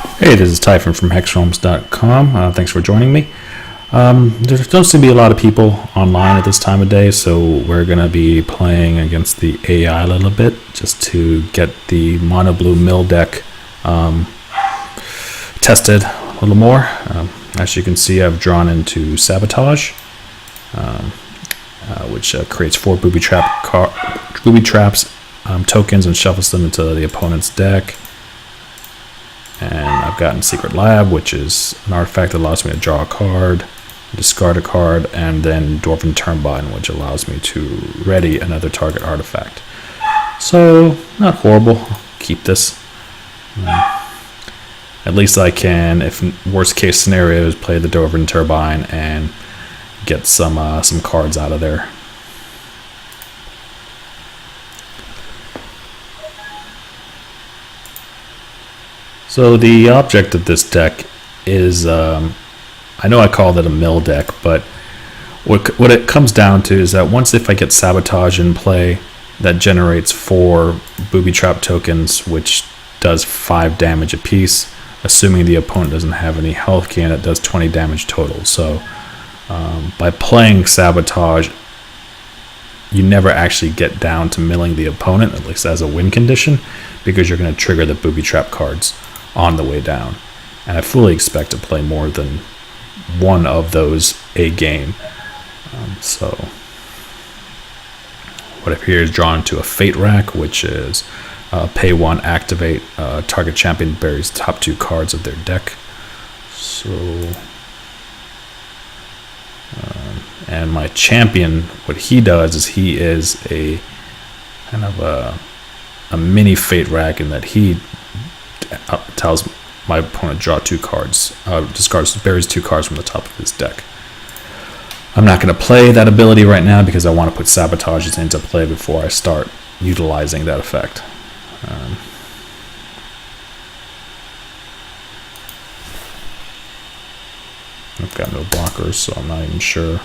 Hey, this is Typhon from HEXRealms.com. Thanks for joining me. There don't seem to be a lot of people online at this time of day, so we're going to be playing against the AI a little bit just to get the mono blue mill deck tested a little more. As you can see, I've drawn into Sabotage, which creates 4 booby traps tokens and shuffles them into the opponent's deck. And I've gotten Secret Lab, which is an artifact that allows me to draw a card, discard a card, and then Dwarven Turbine, which allows me to ready another target artifact. So, not horrible. I'll keep this. At least I can, if worst case scenarios, play the Dwarven Turbine and get some cards out of there. So the object of this deck is, I know I called it a mill deck, but what it comes down to is that once if I get Sabotage in play, that generates 4 booby trap tokens, which does 5 damage apiece. Assuming the opponent doesn't have any health gain, it does 20 damage total. So by playing Sabotage, you never actually get down to milling the opponent, at least as a win condition, because you're going to trigger the booby trap cards on the way down. And I fully expect to play more than one of those a game. So what I've here is drawn to a Fate Rack, which is pay 1, activate, target champion buries top 2 cards of their deck. So and my champion, what he does is he is a kind of a mini Fate Rack in that he tells my opponent draw 2 cards, buries 2 cards from the top of his deck. I'm not going to play that ability right now because I want to put Sabotages into play before I start utilizing that effect. I've got no blockers, so I'm not even sure.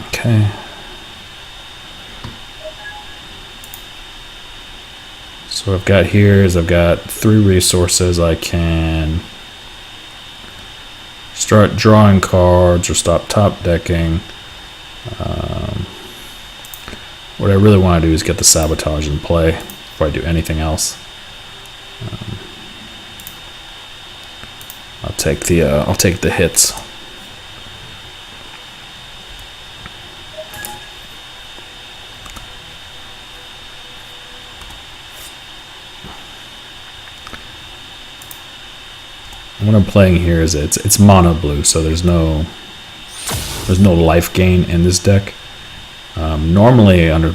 Okay. So what I've got here is I've got 3 resources. I can start drawing cards or stop top decking. What I really want to do is get the Sabotage in play before I do anything else. I'll take the hits. What I'm playing here is it's mono blue, so there's no life gain in this deck. Normally, under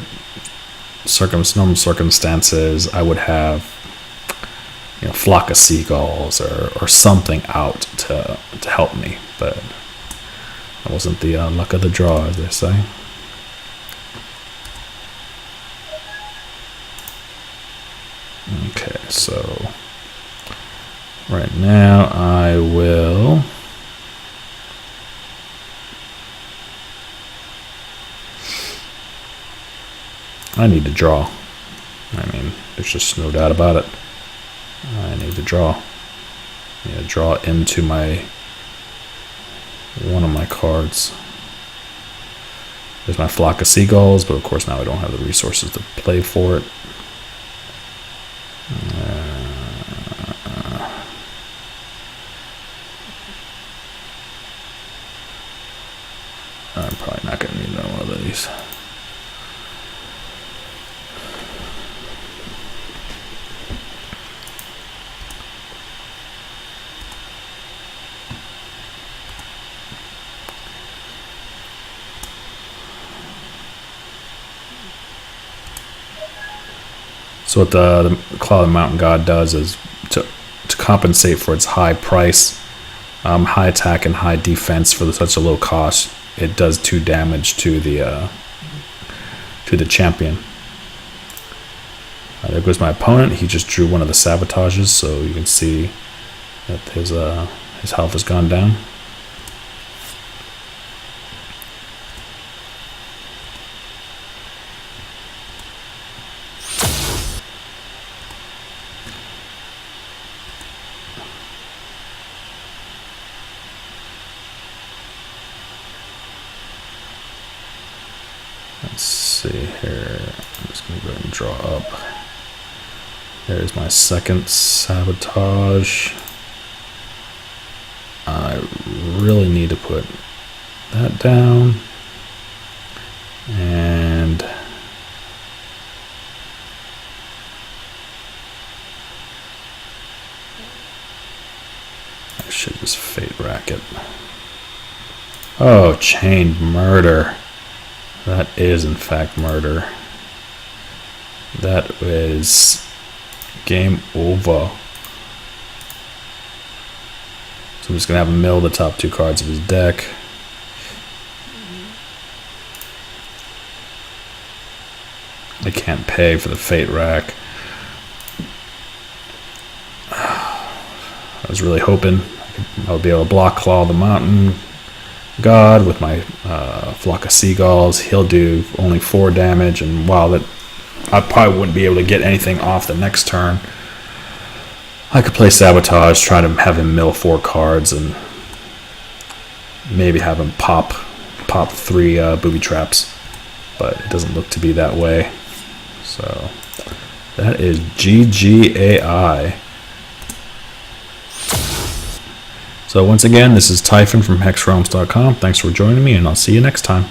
normal circumstances, I would have Flock of Seagulls or something out to help me, but that wasn't the luck of the draw, as they say. Okay, so right now I need to draw. I mean, there's just no doubt about it. I need to draw. I need to draw into one of my cards. There's my Flock of Seagulls, but of course now I don't have the resources to play for it. I'm probably not going to need one of these. So what the Claw of the Mountain God does is to compensate for its high price, high attack and high defense for such a low cost, it does 2 damage to the champion. There goes my opponent. He just drew one of the Sabotages, so you can see that his health has gone down. see here. I'm just going to go ahead and draw up. There's my second sabotage. I really need to put that down. And I should just fate racket. Oh, chained murder. That is in fact murder. That is game over. So I'm just going to have him mill the top 2 cards of his deck. I can't pay for the fate rack. I was really hoping I would be able to block Claw the Mountain God with my Flock of Seagulls. He'll do only 4 damage, and while that I probably wouldn't be able to get anything off the next turn, I could play Sabotage, try to have him mill 4 cards, and maybe have him pop 3 booby traps. But it doesn't look to be that way. So that is GGAI. So once again, this is Typhon from HEXRealms.com. Thanks for joining me, and I'll see you next time.